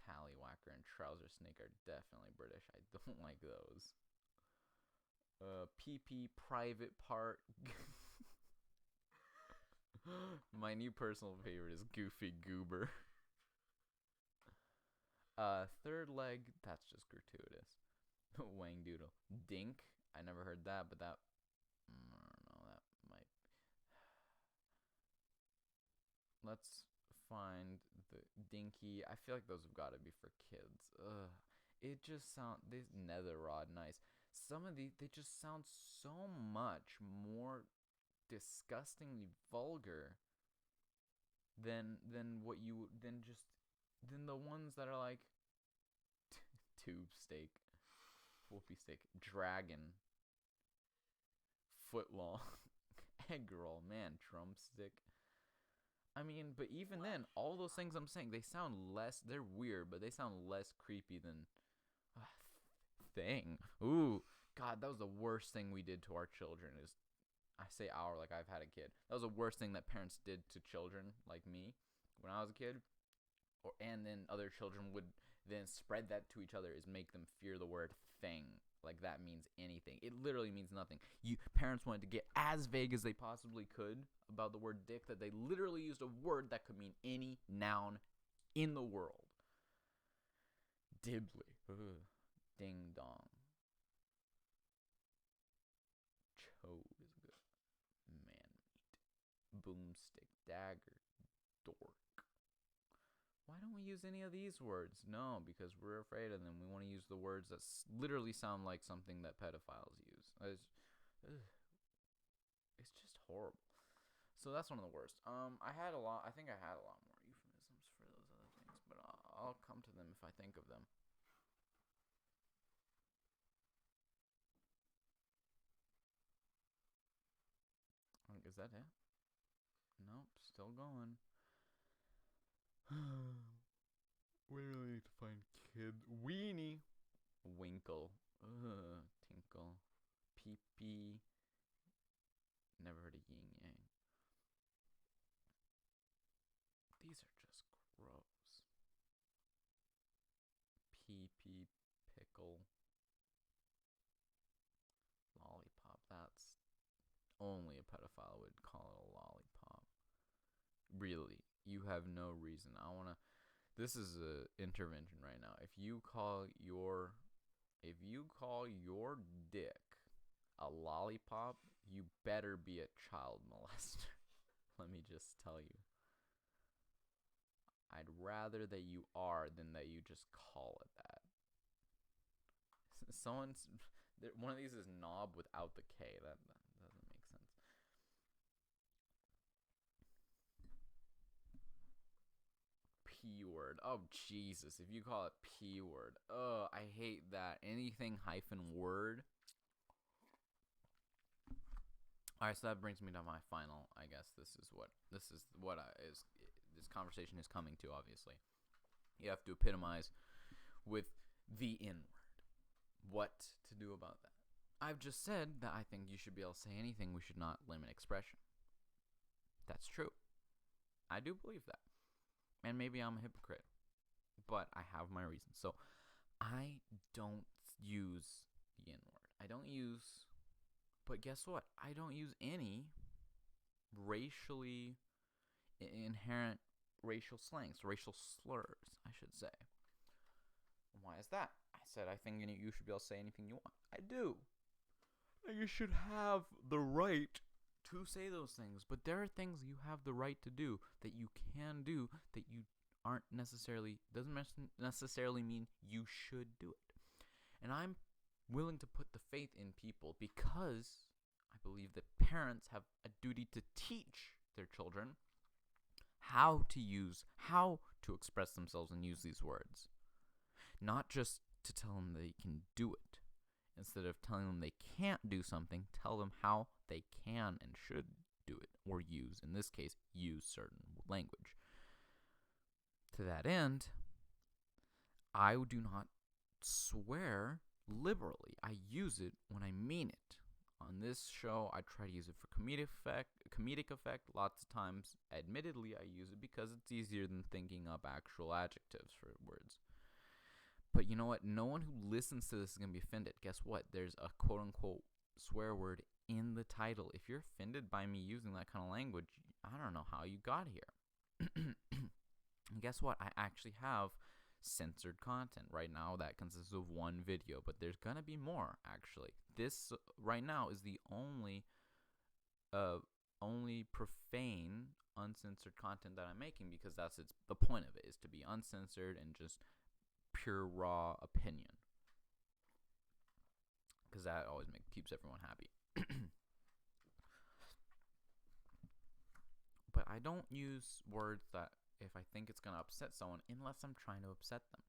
tallywhacker, and trouser snake are definitely British. I don't like those. PP private part. My new personal favorite is Goofy Goober. Third leg, that's just gratuitous. Wang Doodle. Dink, I never heard that, but that, I don't know, that might. Let's find the Dinky. I feel like those have got to be for kids. Ugh. It just sounds, this nether rod, nice. Some of these, they just sound so much more disgustingly vulgar than the ones that are like tube steak, whoopie steak, dragon, footlong, egg roll, man, drumstick. I mean, but even then, all those things I'm saying, they sound less, they're weird, but they sound less creepy than thing. Ooh, God, that was the worst thing we did to our children. Is, I say our like I've had a kid. That was the worst thing that parents did to children like me when I was a kid. And then other children would then spread that to each other, is make them fear the word thing. Like that means anything. It literally means nothing. Parents wanted to get as vague as they possibly could about the word dick, that they literally used a word that could mean any noun in the world. Dibbly. Ugh. Ding dong. Chode is good. Man meat. Boomstick. Dagger. Dork. Why don't we use any of these words? No, because we're afraid of them. We want to use the words that literally sound like something that pedophiles use. It's just horrible. So that's one of the worst. I think I had a lot more euphemisms for those other things, but I'll come to them if I think of them. Is that it? Nope, still going. We really need to find kid. Weenie. Winkle. Tinkle. Pee-pee. Never heard of yin yang. These are just gross. Pee-pee. Pickle. Lollipop. That's only a pedophile would call it a lollipop. Really, you have no reason. This is a intervention right now. If you call your dick a lollipop, you better be a child molester. Let me just tell you. I'd rather that you are than that you just call it that. One of these is knob without the K. That doesn't make sense. P word. Oh, Jesus. If you call it P word. I hate that. Anything hyphen word. Alright, so that brings me to my final, I guess this is what this conversation is coming to, obviously. You have to epitomize with the N-word. What to do about that? I've just said that I think you should be able to say anything. We should not limit expression. That's true. I do believe that. And maybe I'm a hypocrite. But I have my reasons. So, I don't use the N-word. I don't use... But guess what? I don't use any racially inherent racial slangs, racial slurs, I should say. Why is that? I said I think you should be able to say anything you want. I do. You should have the right to say those things. But there are things you have the right to do that you can do that you aren't necessarily, doesn't necessarily mean you should do it. And I'm willing to put the faith in people because I believe that parents have a duty to teach their children how to express themselves and use these words. Not just to tell them they can do it. Instead of telling them they can't do something, tell them how they can and should do it, or use, in this case, use certain language. To that end, I do not swear liberally. I use it when I mean it. On this show, I try to use it for comedic effect. Lots of times, admittedly, I use it because it's easier than thinking up actual adjectives for words. But you know what? No one who listens to this is going to be offended. Guess what? There's a quote-unquote swear word in the title. If you're offended by me using that kind of language, I don't know how you got here. And guess what? I actually have censored content right now that consists of one video, but there's gonna be more. Actually, this right now is the only profane uncensored content that I'm making, because the point of it is to be uncensored and just pure raw opinion, because that always keeps everyone happy. But I don't use words that, if I think it's going to upset someone, unless I'm trying to upset them.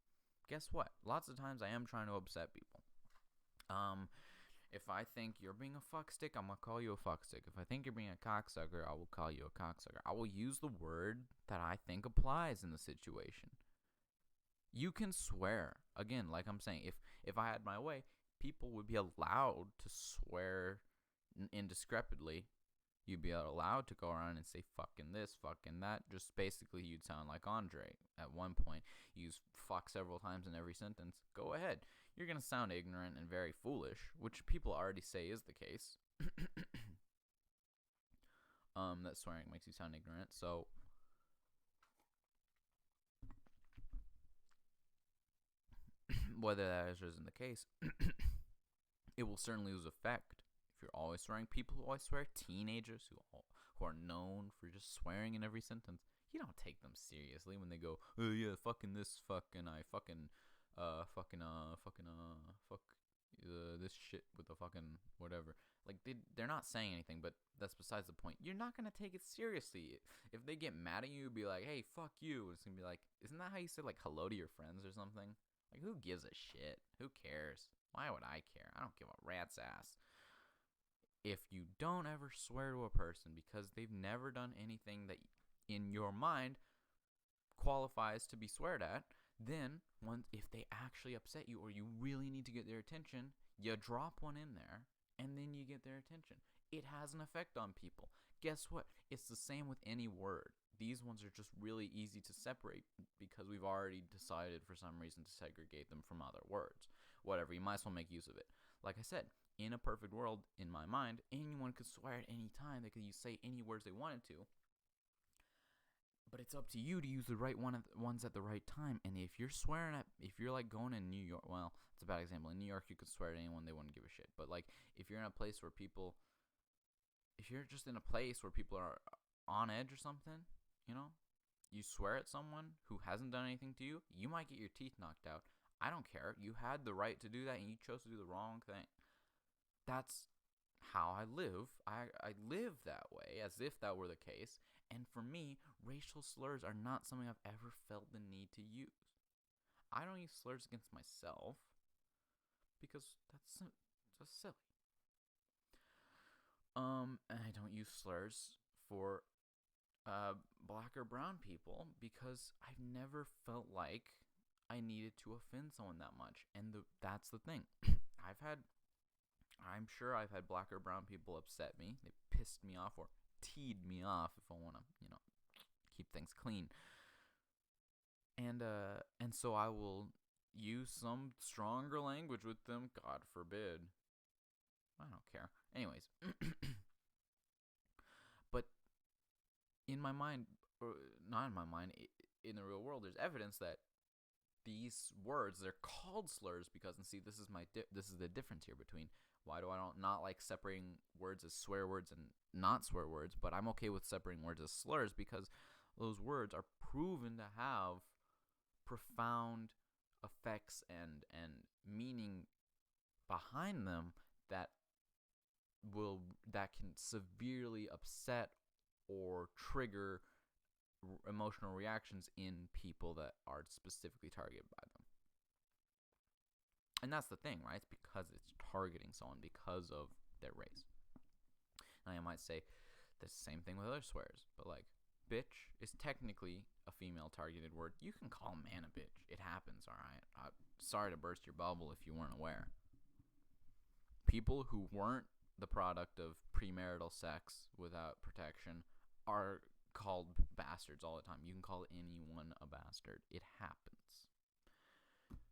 Guess what? Lots of times I am trying to upset people. If I think you're being a fuckstick, I'm going to call you a fuckstick. If I think you're being a cocksucker, I will call you a cocksucker. I will use the word that I think applies in the situation. You can swear. Again, like I'm saying, if I had my way, people would be allowed to swear indiscriminately. You'd be allowed to go around and say fucking this, fucking that. Just basically, you'd sound like Andre. At one point, you use fuck several times in every sentence. Go ahead. You're going to sound ignorant and very foolish, which people already say is the case. That swearing makes you sound ignorant. So, whether that isn't the case, it will certainly lose effect. If you're always swearing, people who always swear, teenagers who are known for just swearing in every sentence, you don't take them seriously when they go, oh yeah, fucking this, fucking I, fucking this shit with the fucking whatever. Like, they're not saying anything, but that's besides the point. You're not gonna take it seriously. If they get mad at you, be like, hey, fuck you. It's gonna be like, isn't that how you say, like, hello to your friends or something? Like, who gives a shit? Who cares? Why would I care? I don't give a rat's ass. If you don't ever swear to a person because they've never done anything that in your mind qualifies to be sweared at, then if they actually upset you or you really need to get their attention, you drop one in there and then you get their attention. It has an effect on people. Guess what? It's the same with any word. These ones are just really easy to separate because we've already decided for some reason to segregate them from other words. Whatever, you might as well make use of it. Like I said, in a perfect world, in my mind, anyone could swear at any time. They could say any words they wanted to. But it's up to you to use the right ones at the right time. And if you're like going in New York, well, it's a bad example. In New York, you could swear at anyone, they wouldn't give a shit. But like, if you're in a place where if you're just in a place where people are on edge or something, you know, you swear at someone who hasn't done anything to you, you might get your teeth knocked out. I don't care. You had the right to do that and you chose to do the wrong thing. That's how I live. I live that way as if that were the case. And for me, racial slurs are not something I've ever felt the need to use. I don't use slurs against myself because that's just silly. And I don't use slurs for black or brown people because I've never felt like I needed to offend someone that much. And that's the thing. I'm sure I've had black or brown people upset me. They pissed me off or teed me off, if I want to, keep things clean. And so I will use some stronger language with them. God forbid. I don't care. Anyways. But in my mind, or not in my mind, in the real world, there's evidence that these words, they're called slurs because, and see, this is the difference here between why do I not like separating words as swear words and not swear words, but I'm okay with separating words as slurs because those words are proven to have profound effects and meaning behind them that can severely upset or trigger emotional reactions in people that are specifically targeted by them. And that's the thing, right? It's because it's targeting someone because of their race. And I might say the same thing with other swears, but like bitch is technically a female targeted word. You can call a man a bitch. It happens, all right? Sorry to burst your bubble if you weren't aware. People who weren't the product of premarital sex without protection are called bastards all the time. You can call anyone a bastard. It happens.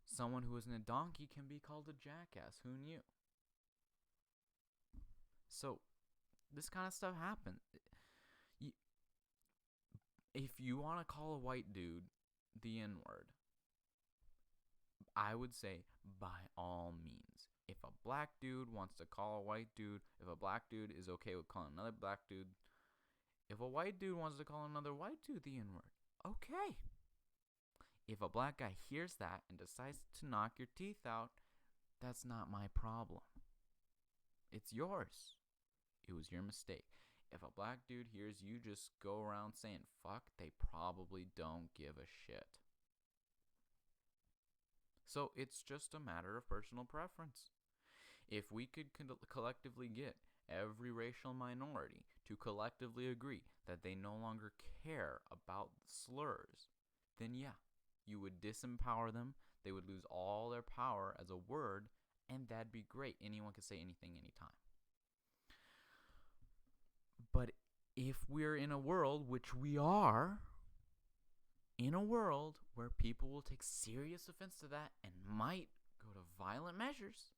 Someone who isn't a donkey can be called a jackass. Who knew? So, this kind of stuff happens. If you want to call a white dude the N-word, I would say by all means. If a black dude wants to call a white dude, if a black dude is okay with calling another black dude, if a white dude wants to call another white dude the N-word, okay. If a black guy hears that and decides to knock your teeth out, that's not my problem. It's yours. It was your mistake. If a black dude hears you just go around saying fuck, they probably don't give a shit. So it's just a matter of personal preference. If we could collectively get every racial minority to collectively agree that they no longer care about slurs, then yeah, you would disempower them. They would lose all their power as a word, and that'd be great. Anyone can say anything anytime. But if we're in a world, which we are, in a world where people will take serious offense to that and might go to violent measures,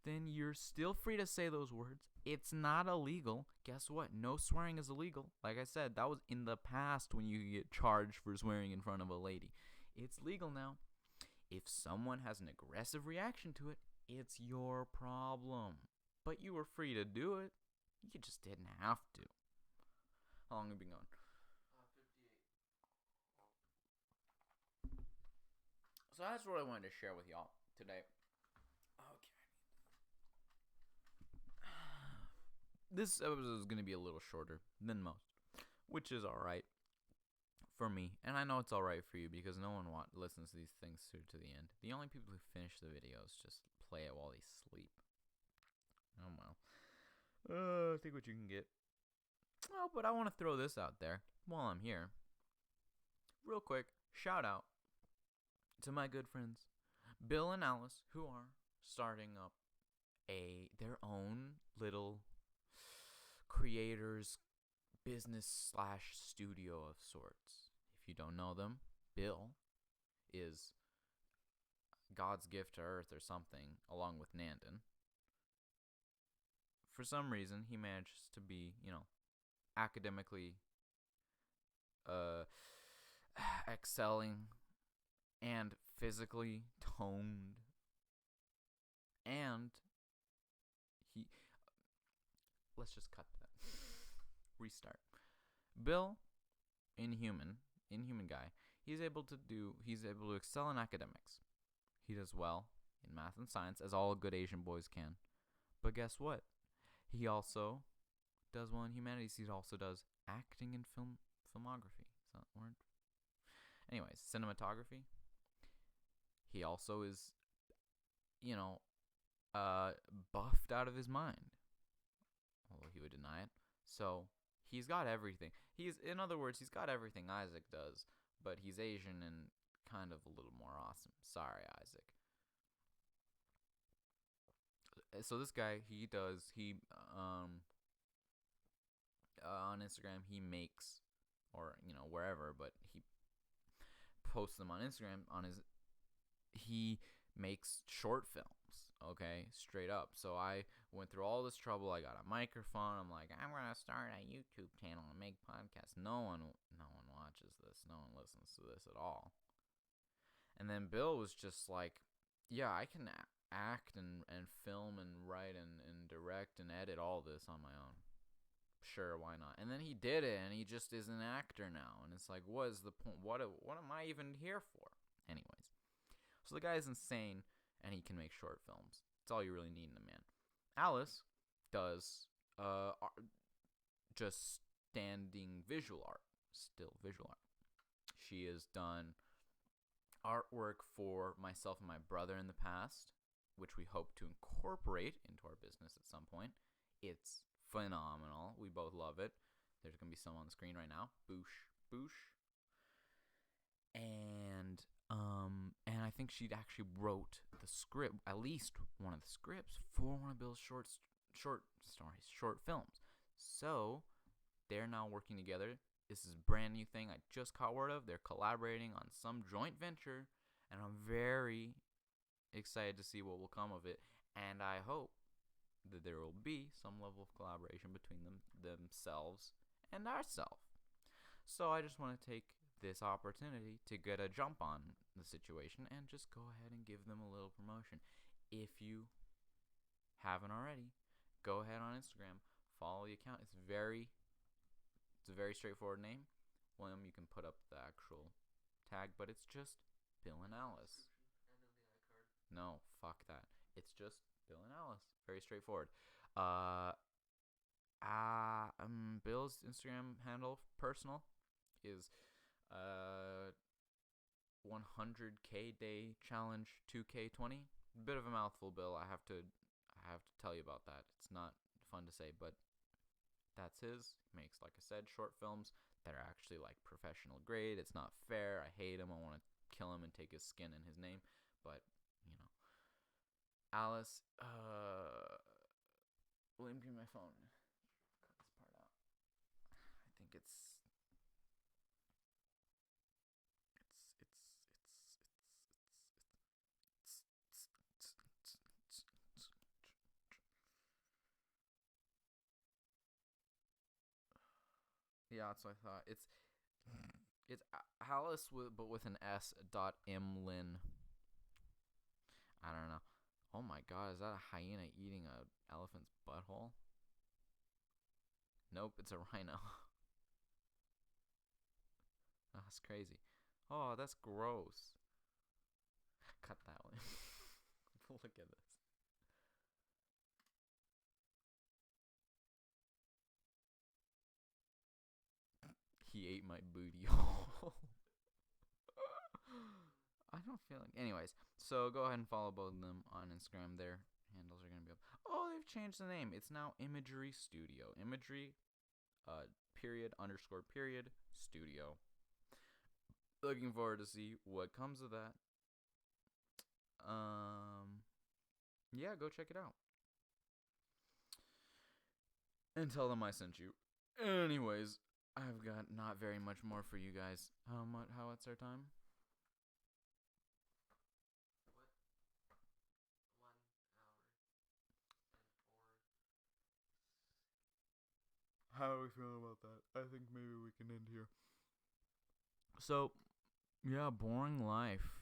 then you're still free to say those words. It's not illegal. Guess what? No swearing is illegal. Like I said, that was in the past when you could get charged for swearing in front of a lady. It's legal now. If someone has an aggressive reaction to it, it's your problem. But you were free to do it. You just didn't have to. How long have we been going? 58. So that's what I wanted to share with y'all today. This episode is going to be a little shorter than most, which is alright for me. And I know it's alright for you because no one listens to these things through to the end. The only people who finish the videos just play it while they sleep. Oh well. Take what you can get. Oh, but I want to throw this out there while I'm here. Real quick, shout out to my good friends Bill and Alice, who are starting up their own little creators business / studio of sorts. If you don't know them, Bill is God's gift to earth or something, along with Nandon. For some reason, he manages to be, academically excelling and physically toned. And let's just cut that. Restart. Bill, inhuman guy, he's able to excel in academics. He does well in math and science, as all good Asian boys can. But guess what? He also does well in humanities. He also does acting and filmography. Is that the word? Anyways, cinematography. He also is, buffed out of his mind. Although he would deny it. So he's got everything. In other words, he's got everything Isaac does, but he's Asian and kind of a little more awesome. Sorry, Isaac. So this guy, on Instagram, he makes, or wherever, but he posts them on Instagram. He makes short films, okay, straight up. So I went through all this trouble. I got a microphone. I'm like, I'm gonna start a YouTube channel and make podcasts. No one watches this. No one listens to this at all. And then Bill was just like, yeah, I can act and film and write and direct and edit all this on my own. Sure, why not? And then he did it, and he just is an actor now. And it's like, what is the point? What am I even here for? Anyways, so the guy is insane, and he can make short films. That's all you really need in a man. Alice does just standing visual art, still visual art. She has done artwork for myself and my brother in the past, which we hope to incorporate into our business at some point. It's phenomenal. We both love it. There's going to be some on the screen right now. Boosh. And I think she actually wrote the script, at least one of the scripts, for one of Bill's short films. So they're now working together. This is a brand new thing I just caught word of. They're collaborating on some joint venture, and I'm very excited to see what will come of it. And I hope that there will be some level of collaboration between themselves and ourselves. So I just want to take this opportunity to get a jump on the situation and just go ahead and give them a little promotion. If you haven't already, go ahead on Instagram, follow the account. It's a very straightforward name. William, you can put up the actual tag, but it's just Bill and Alice. No, fuck that. It's just Bill and Alice. Very straightforward. Bill's Instagram handle, personal, is 100k day challenge 2k20. Bit of a mouthful, Bill. I have to tell you about that. It's not fun to say, but that's his. He makes, like I said, short films that are actually like professional grade. It's not fair. I hate him. I want to kill him and take his skin and his name. But Alice. William, give me my phone. Cut this part out. I think it's. Yeah, that's what I thought. It's Alice but with an S. Imlin. I don't know. Oh my god, is that a hyena eating a elephant's butthole? Nope, it's a rhino. That's crazy. Oh, that's gross. Cut that one. Look at this. He ate my booty hole. I don't feel like. Anyways, so go ahead and follow both of them on Instagram. Their handles are gonna be up. Oh, they've changed the name. It's now Imagery Studio. Imagery, _, studio. Looking forward to see what comes of that. Yeah, go check it out. And tell them I sent you. Anyways, I've got not very much more for you guys. How it's our time? How are we feeling about that? I think maybe we can end here. So, yeah, boring life.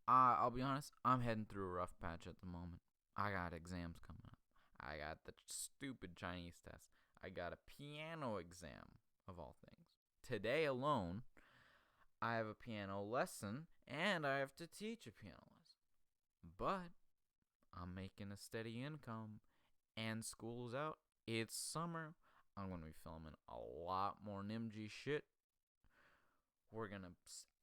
I'll be honest, I'm heading through a rough patch at the moment. I got exams coming up. I got the stupid Chinese test. I got a piano exam, of all things. Today alone, I have a piano lesson, and I have to teach a piano lesson. But I'm making a steady income, and school's out. It's summer. I'm going to be filming a lot more Nim G shit. We're going to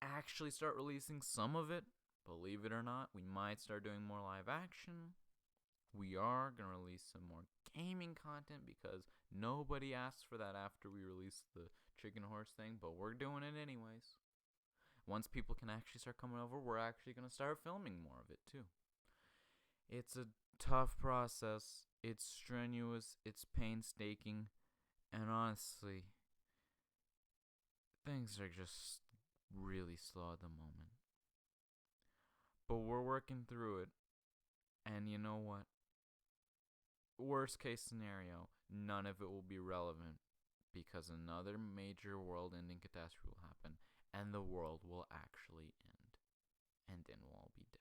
actually start releasing some of it. Believe it or not, we might start doing more live action. We are going to release some more gaming content because nobody asked for that after we released the chicken horse thing, but we're doing it anyways. Once people can actually start coming over, we're actually going to start filming more of it too. It's a tough process. It's strenuous. It's painstaking. And honestly, things are just really slow at the moment. But we're working through it. And you know what? Worst case scenario, none of it will be relevant because another major world ending catastrophe will happen and the world will actually end. And then we'll all be dead.